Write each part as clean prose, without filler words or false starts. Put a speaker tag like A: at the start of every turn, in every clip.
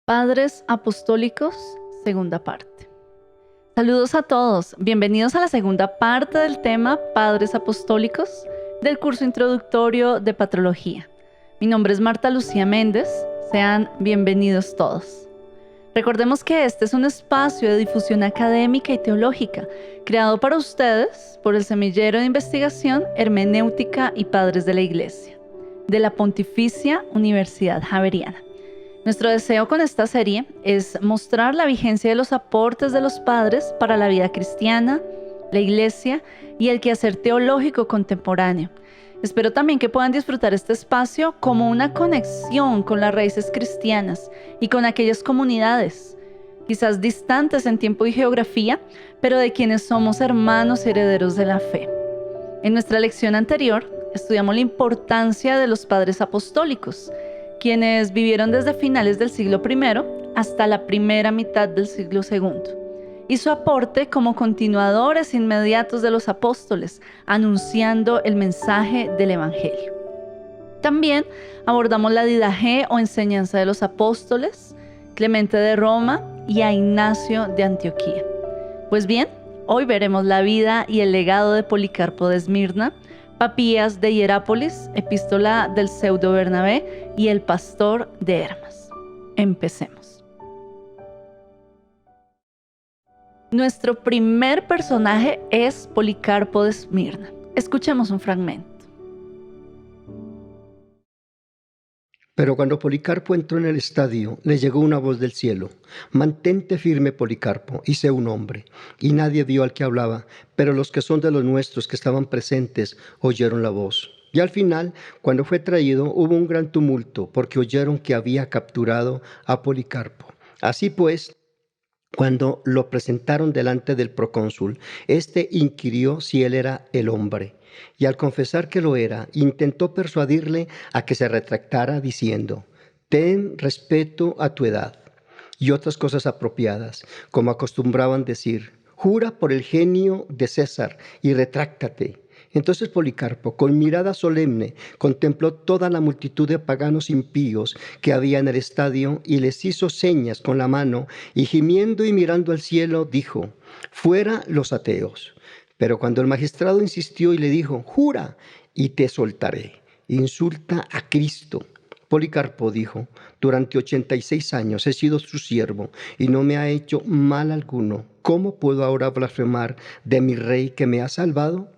A: Padres Apostólicos, segunda parte. Saludos a todos, bienvenidos a la segunda parte del tema Padres Apostólicos del curso introductorio de Patrología. Mi nombre es Marta Lucía Méndez, sean bienvenidos todos. Recordemos que este es un espacio de difusión académica y teológica, creado para ustedes por el Semillero de Investigación, Hermenéutica y Padres de la Iglesia, de la Pontificia Universidad Javeriana. Nuestro deseo con esta serie es mostrar la vigencia de los aportes de los padres para la vida cristiana, la Iglesia y el quehacer teológico contemporáneo. Espero también que puedan disfrutar este espacio como una conexión con las raíces cristianas y con aquellas comunidades, quizás distantes en tiempo y geografía, pero de quienes somos hermanos y herederos de la fe. En nuestra lección anterior estudiamos la importancia de los padres apostólicos, quienes vivieron desde finales del siglo I hasta la primera mitad del siglo II, y su aporte como continuadores inmediatos de los apóstoles, anunciando el mensaje del Evangelio. También abordamos la didaje o enseñanza de los apóstoles, Clemente de Roma y a Ignacio de Antioquía. Pues bien, hoy veremos la vida y el legado de Policarpo de Esmirna, Papías de Hierápolis, Epístola del Pseudo Bernabé y el Pastor de Hermas. Empecemos. Nuestro primer personaje es Policarpo de Esmirna. Escuchemos un fragmento.
B: Pero cuando Policarpo entró en el estadio, le llegó una voz del cielo: «Mantente firme, Policarpo, y sé un hombre». Y nadie vio al que hablaba, pero los que son de los nuestros que estaban presentes oyeron la voz. Y al final, cuando fue traído, hubo un gran tumulto, porque oyeron que había capturado a Policarpo. Así pues, cuando lo presentaron delante del procónsul, éste inquirió si él era el hombre. Y al confesar que lo era, intentó persuadirle a que se retractara diciendo: «Ten respeto a tu edad», y otras cosas apropiadas, como acostumbraban decir: «Jura por el genio de César y retráctate». Entonces Policarpo, con mirada solemne, contempló toda la multitud de paganos impíos que había en el estadio y les hizo señas con la mano, y gimiendo y mirando al cielo, dijo: «Fuera los ateos». Pero cuando el magistrado insistió y le dijo: «Jura y te soltaré, insulta a Cristo». Policarpo dijo: «Durante 86 años he sido su siervo y no me ha hecho mal alguno. ¿Cómo puedo ahora blasfemar de mi rey que me ha salvado?».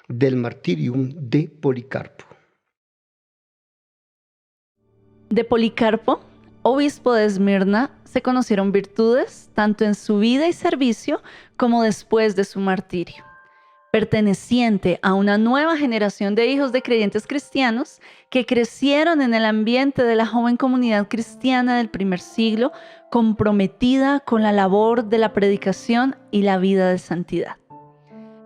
B: Del Martirium de Policarpo.
A: De Policarpo, obispo de Esmirna, se conocieron virtudes tanto en su vida y servicio como después de su martirio. Perteneciente a una nueva generación de hijos de creyentes cristianos que crecieron en el ambiente de la joven comunidad cristiana del primer siglo, comprometida con la labor de la predicación y la vida de santidad.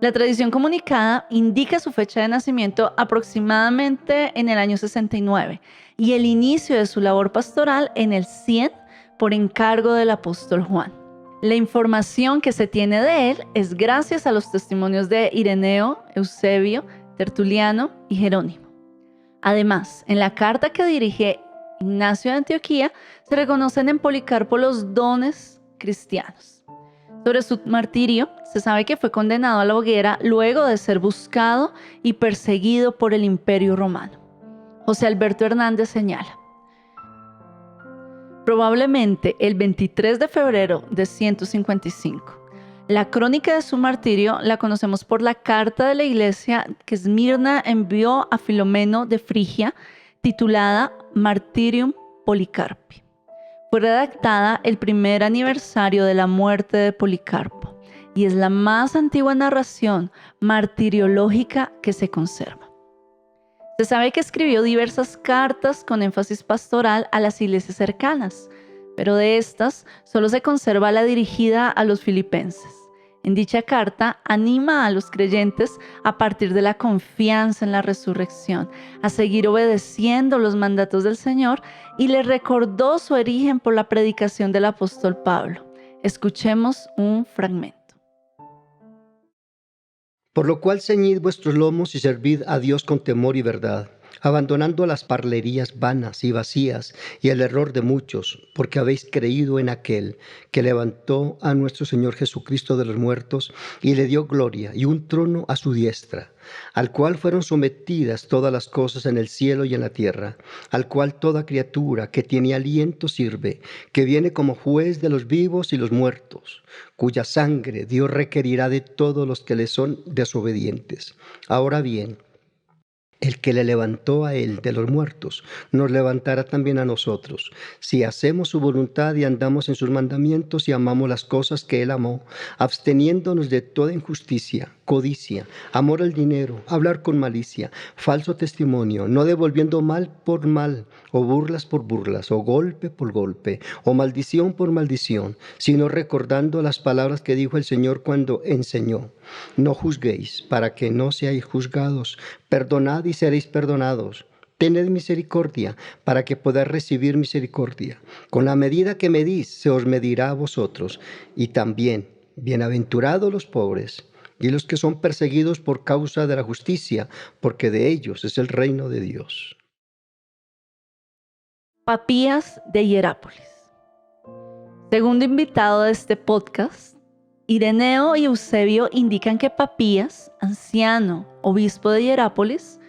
A: La tradición comunicada indica su fecha de nacimiento aproximadamente en el año 69 y el inicio de su labor pastoral en el 100 por encargo del apóstol Juan. La información que se tiene de él es gracias a los testimonios de Ireneo, Eusebio, Tertuliano y Jerónimo. Además, en la carta que dirige Ignacio de Antioquía se reconocen en Policarpo los dones cristianos. Sobre su martirio, se sabe que fue condenado a la hoguera luego de ser buscado y perseguido por el Imperio Romano. José Alberto Hernández señala: probablemente el 23 de febrero de 155. La crónica de su martirio la conocemos por la carta de la iglesia que Esmirna envió a Filomeno de Frigia, titulada Martirium Policarpi. Fue redactada el primer aniversario de la muerte de Policarpo y es la más antigua narración martiriológica que se conserva. Se sabe que escribió diversas cartas con énfasis pastoral a las iglesias cercanas, pero de estas solo se conserva la dirigida a los filipenses. En dicha carta anima a los creyentes a partir de la confianza en la resurrección, a seguir obedeciendo los mandatos del Señor, y les recordó su origen por la predicación del apóstol Pablo. Escuchemos un fragmento.
B: «Por lo cual ceñid vuestros lomos y servid a Dios con temor y verdad. abandonando las parlerías vanas y vacías y el error de muchos, porque habéis creído en aquel que levantó a nuestro Señor Jesucristo de los muertos y le dio gloria y un trono a su diestra, al cual fueron sometidas todas las cosas en el cielo y en la tierra, al cual toda criatura que tiene aliento sirve, que viene como juez de los vivos y los muertos, cuya sangre Dios requerirá de todos los que le son desobedientes. Ahora bien, el que le levantó a él de los muertos, nos levantará también a nosotros, si hacemos su voluntad y andamos en sus mandamientos y amamos las cosas que él amó, absteniéndonos de toda injusticia, codicia, amor al dinero, hablar con malicia, falso testimonio, no devolviendo mal por mal, o burlas por burlas, o golpe por golpe, o maldición por maldición, sino recordando las palabras que dijo el Señor cuando enseñó: no juzguéis, para que no seáis juzgados, perdonad y seréis perdonados. Tened misericordia, para que podáis recibir misericordia. Con la medida que medís, se os medirá a vosotros. Y también, bienaventurados los pobres, y los que son perseguidos por causa de la justicia, porque de ellos es el reino de Dios.
A: Papías de Hierápolis. Segundo invitado de este podcast, Ireneo y Eusebio indican que Papías, anciano obispo de Hierápolis,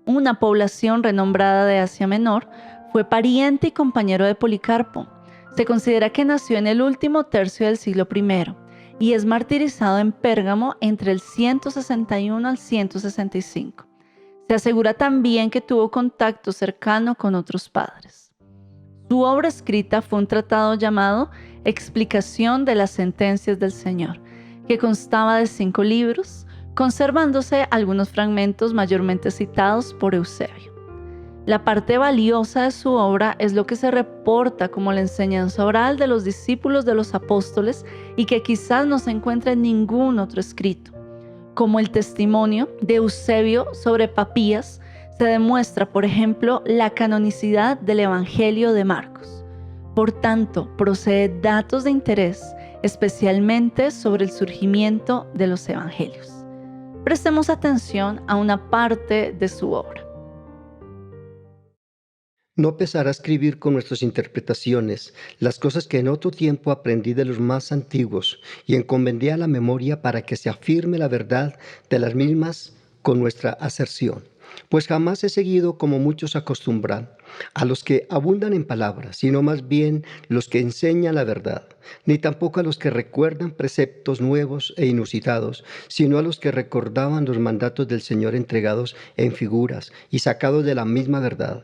A: una población renombrada de Asia Menor, fue pariente y compañero de Policarpo. Se considera que nació en el último tercio del siglo I y es martirizado en Pérgamo entre el 161 al 165. Se asegura también que tuvo contacto cercano con otros padres. Su obra escrita fue un tratado llamado Explicación de las Sentencias del Señor, que constaba de 5 libros, conservándose algunos fragmentos mayormente citados por Eusebio. La parte valiosa de su obra es lo que se reporta como la enseñanza oral de los discípulos de los apóstoles y que quizás no se encuentra en ningún otro escrito. Como el testimonio de Eusebio sobre Papías, se demuestra, por ejemplo, la canonicidad del Evangelio de Marcos. Por tanto, procede datos de interés, especialmente sobre el surgimiento de los evangelios. Prestemos atención a una parte de su obra.
B: No pesará escribir con nuestras interpretaciones las cosas que en otro tiempo aprendí de los más antiguos y encomendé a la memoria para que se afirme la verdad de las mismas con nuestra aserción. Pues jamás he seguido como muchos acostumbran a los que abundan en palabras, sino más bien los que enseñan la verdad, ni tampoco a los que recuerdan preceptos nuevos e inusitados, sino a los que recordaban los mandatos del Señor entregados en figuras y sacados de la misma verdad.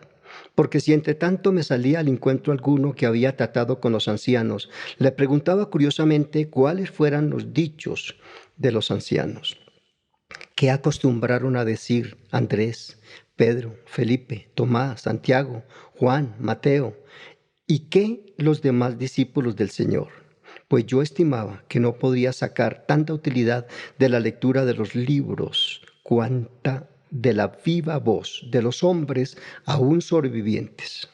B: Porque si entre tanto me salía al encuentro alguno que había tratado con los ancianos, le preguntaba curiosamente cuáles fueran los dichos de los ancianos. ¿Qué acostumbraron a decir Andrés, Pedro, Felipe, Tomás, Santiago, Juan, Mateo? ¿Y qué los demás discípulos del Señor? Pues yo estimaba que no podría sacar tanta utilidad de la lectura de los libros cuanta de la viva voz de los hombres aún sobrevivientes.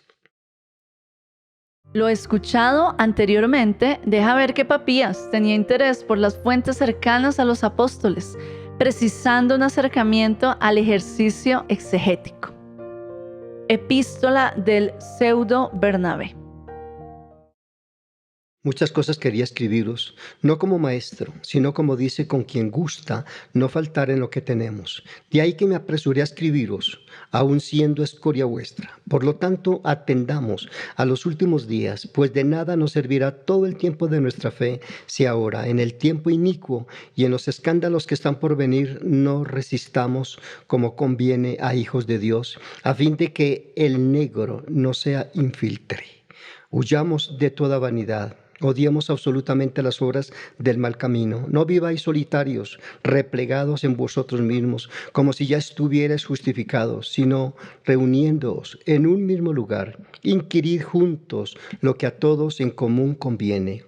A: Lo escuchado anteriormente deja ver que Papías tenía interés por las fuentes cercanas a los apóstoles, precisando un acercamiento al ejercicio exegético. Epístola del Pseudo Bernabé.
B: Muchas cosas quería escribiros, no como maestro, sino como dice con quien gusta no faltar en lo que tenemos. De ahí que me apresuré a escribiros, aun siendo escoria vuestra. Por lo tanto, atendamos a los últimos días, pues de nada nos servirá todo el tiempo de nuestra fe, si ahora, en el tiempo inicuo y en los escándalos que están por venir, no resistamos como conviene a hijos de Dios, a fin de que el negro no sea infiltre. Huyamos de toda vanidad. Odiemos absolutamente las obras del mal camino. No viváis solitarios, replegados en vosotros mismos, como si ya estuvierais justificados, sino reuniéndoos en un mismo lugar. Inquirid juntos lo que a todos en común conviene.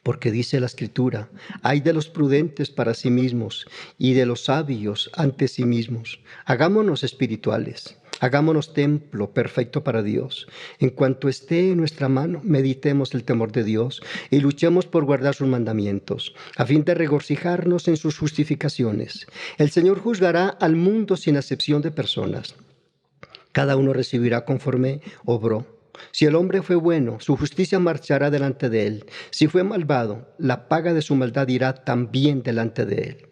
B: Porque dice la Escritura, hay de los prudentes para sí mismos y de los sabios ante sí mismos. Hagámonos espirituales. Hagámonos templo perfecto para Dios. En cuanto esté en nuestra mano, meditemos el temor de Dios y luchemos por guardar sus mandamientos, a fin de regocijarnos en sus justificaciones. El Señor juzgará al mundo sin acepción de personas. Cada uno recibirá conforme obró. Si el hombre fue bueno, su justicia marchará delante de él. Si fue malvado, la paga de su maldad irá también delante de él.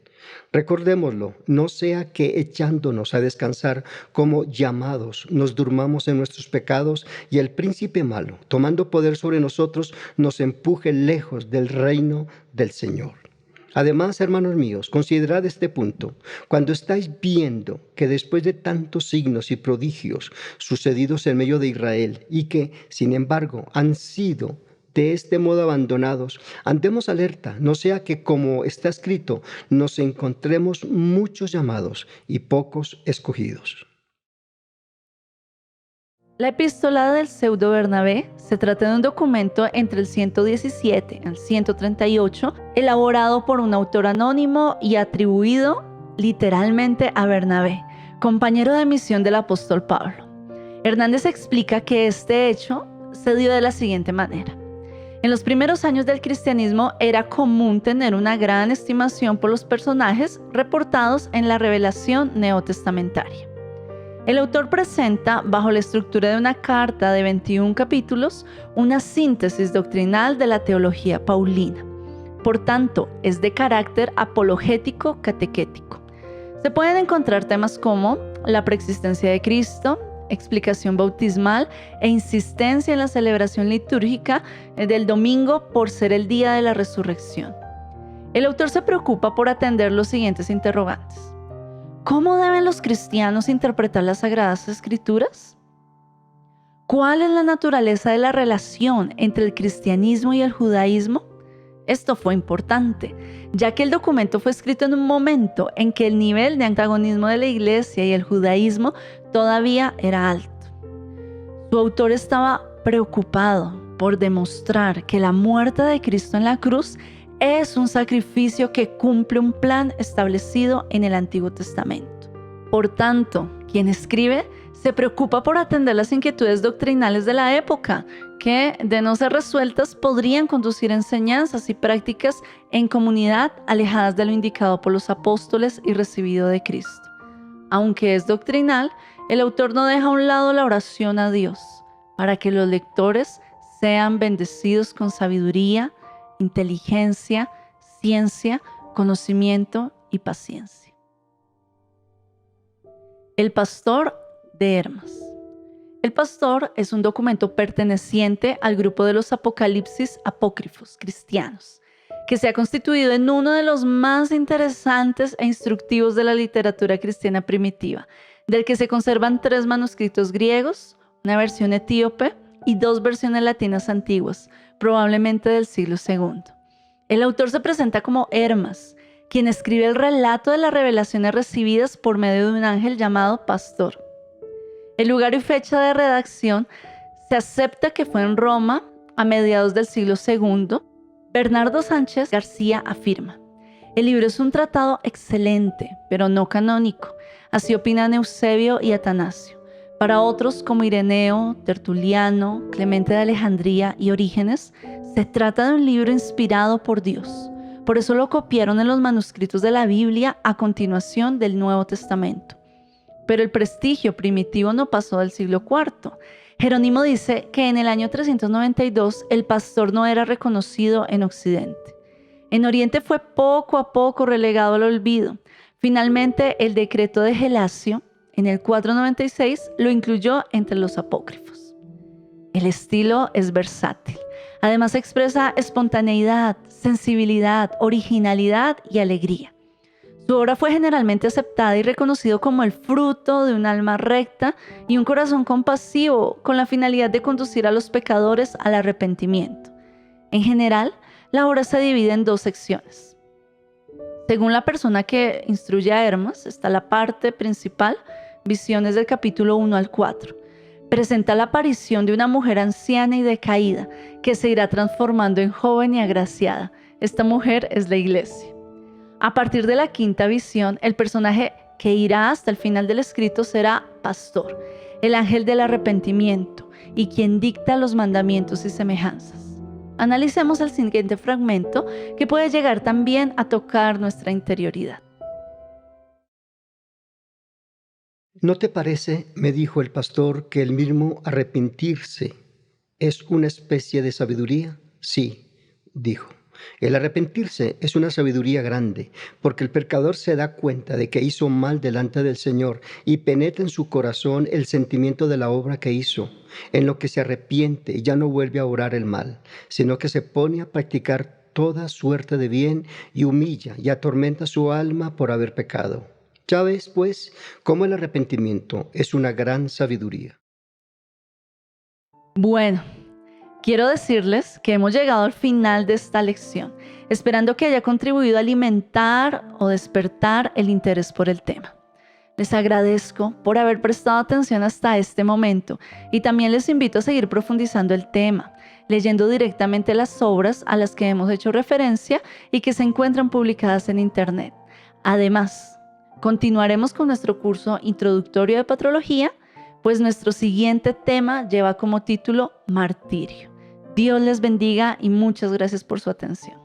B: Recordémoslo, no sea que echándonos a descansar como llamados, nos durmamos en nuestros pecados y el príncipe malo, tomando poder sobre nosotros, nos empuje lejos del reino del Señor. Además, hermanos míos, considerad este punto. Cuando estáis viendo que después de tantos signos y prodigios sucedidos en medio de Israel y que, sin embargo, han sido de este modo abandonados, andemos alerta, no sea que, como está escrito, nos encontremos muchos llamados y pocos escogidos.
A: La epístola del pseudo Bernabé se trata de un documento entre el 117 al 138, elaborado por un autor anónimo y atribuido literalmente a Bernabé, compañero de misión del apóstol Pablo. Hernández explica que este hecho se dio de la siguiente manera. En los primeros años del cristianismo era común tener una gran estimación por los personajes reportados en la revelación neotestamentaria. El autor presenta, bajo la estructura de una carta de 21 capítulos, una síntesis doctrinal de la teología paulina. Por tanto, es de carácter apologético-catequético. Se pueden encontrar temas como la preexistencia de Cristo, explicación bautismal e insistencia en la celebración litúrgica del domingo por ser el día de la resurrección. El autor se preocupa por atender los siguientes interrogantes. ¿Cómo deben los cristianos interpretar las Sagradas Escrituras? ¿Cuál es la naturaleza de la relación entre el cristianismo y el judaísmo? Esto fue importante, ya que el documento fue escrito en un momento en que el nivel de antagonismo de la Iglesia y el judaísmo todavía era alto. Su autor estaba preocupado por demostrar que la muerte de Cristo en la cruz es un sacrificio que cumple un plan establecido en el Antiguo Testamento. Por tanto, quien escribe se preocupa por atender las inquietudes doctrinales de la época, que, de no ser resueltas, podrían conducir a enseñanzas y prácticas en comunidad alejadas de lo indicado por los apóstoles y recibido de Cristo. Aunque es doctrinal, el autor no deja a un lado la oración a Dios, para que los lectores sean bendecidos con sabiduría, inteligencia, ciencia, conocimiento y paciencia. El pastor de Hermas. El pastor es un documento perteneciente al grupo de los Apocalipsis apócrifos cristianos, que se ha constituido en uno de los más interesantes e instructivos de la literatura cristiana primitiva, del que se conservan 3 manuscritos griegos, una versión etíope y 2 versiones latinas antiguas, probablemente del siglo II. El autor se presenta como Hermas, quien escribe el relato de las revelaciones recibidas por medio de un ángel llamado Pastor. El lugar y fecha de redacción se acepta que fue en Roma a mediados del siglo II. Bernardo Sánchez García afirma: el libro es un tratado excelente, pero no canónico. Así opinan Eusebio y Atanasio. Para otros, como Ireneo, Tertuliano, Clemente de Alejandría y Orígenes, se trata de un libro inspirado por Dios. Por eso lo copiaron en los manuscritos de la Biblia a continuación del Nuevo Testamento. Pero el prestigio primitivo no pasó del siglo IV. Jerónimo dice que en el año 392 el pastor no era reconocido en Occidente. En Oriente fue poco a poco relegado al olvido. Finalmente, el decreto de Gelasio, en el 496, lo incluyó entre los apócrifos. El estilo es versátil. Además expresa espontaneidad, sensibilidad, originalidad y alegría. Su obra fue generalmente aceptada y reconocido como el fruto de un alma recta y un corazón compasivo, con la finalidad de conducir a los pecadores al arrepentimiento. En general, la obra se divide en 2 secciones. Según la persona que instruye a Hermas, está la parte principal, visiones del capítulo 1 al 4. Presenta la aparición de una mujer anciana y decaída que se irá transformando en joven y agraciada. Esta mujer es la Iglesia. A partir de la 5ª visión, el personaje que irá hasta el final del escrito será Pastor, el ángel del arrepentimiento y quien dicta los mandamientos y semejanzas. Analicemos el siguiente fragmento que puede llegar también a tocar nuestra interioridad.
B: ¿No te parece, me dijo el pastor, que el mismo arrepentirse es una especie de sabiduría? Sí, dijo. El arrepentirse es una sabiduría grande, porque el pecador se da cuenta de que hizo mal delante del Señor y penetra en su corazón el sentimiento de la obra que hizo, en lo que se arrepiente y ya no vuelve a orar el mal, sino que se pone a practicar toda suerte de bien y humilla y atormenta su alma por haber pecado. Ya ves, pues, cómo el arrepentimiento es una gran sabiduría.
A: Bueno, quiero decirles que hemos llegado al final de esta lección, esperando que haya contribuido a alimentar o despertar el interés por el tema. Les agradezco por haber prestado atención hasta este momento y también les invito a seguir profundizando el tema, leyendo directamente las obras a las que hemos hecho referencia y que se encuentran publicadas en Internet. Además, continuaremos con nuestro curso introductorio de patrología, pues nuestro siguiente tema lleva como título Martirio. Dios les bendiga y muchas gracias por su atención.